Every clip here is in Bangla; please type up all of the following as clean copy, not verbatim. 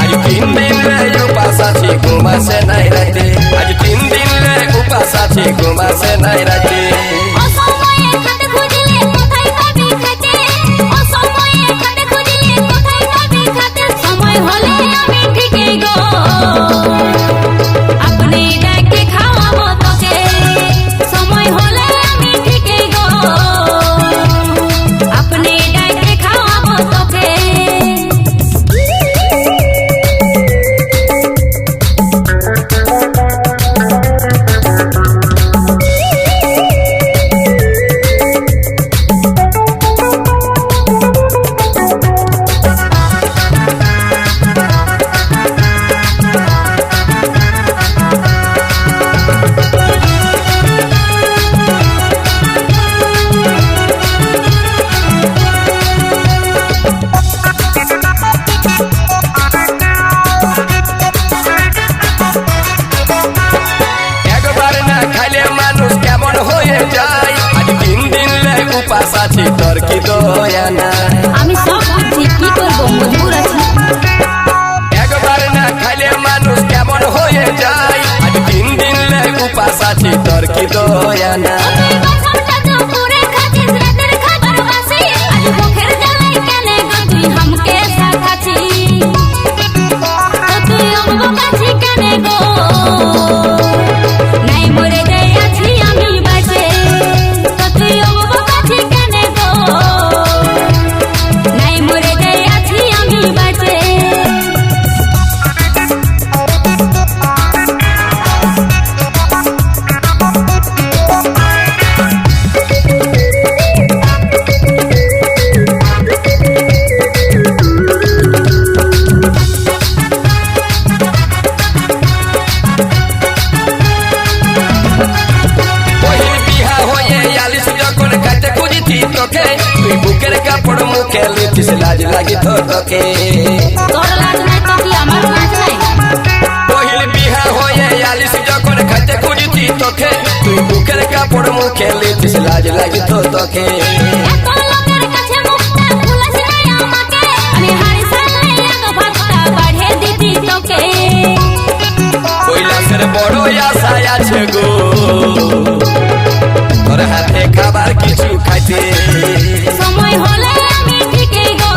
आज 3 दिन ले उपासाची घुमासे नाही राहते आज 3 दिन ले उपासाची घुमासे नाही राहते उपासाची तर की दोयाना आम्ही सब बुझी की करब मजबूर আছি একবার না খাইলে মানুষ কেমন হয়ে যায় আজ 3 দিন লে উপাসাची तर की दोयाना लाज लागी तो तोके तोर लाज নাই তো কি আমার লাজ নাই पहिल बिहा होए 40 যখন খাইতে খুঁজতি তোকে তুই বুকের কাপড় মুখে লিতিস লাজ লাগি তো তোকে এত লোকের কাছে মুখটা খুলাস নাই আমাকে আমি হাড়ি সামনে এক ভাগটা বাড়িয়ে দিতি তোকে কৈলাসের বড় আশা আছে গো তোর হাতে খাবার কিছু খাইতে সময় হলে আমি ঠিকই গো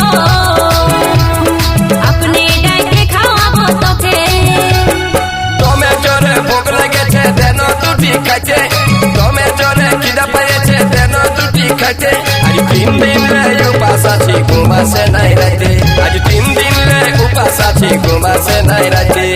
আপনি ডাকে খাওয়াবো তোকে তোমে জোরে ভোগ লেগেছে দেন দুটি খাইতে তোমে জোরে খিদা পেয়েছে দেন দুটি খাইতে আজ 3 দিন লে উপাসাছি ঘুমাসে নাই রাতে আজ 3 দিন লে উপাসাছি ঘুমাসে নাই রাতে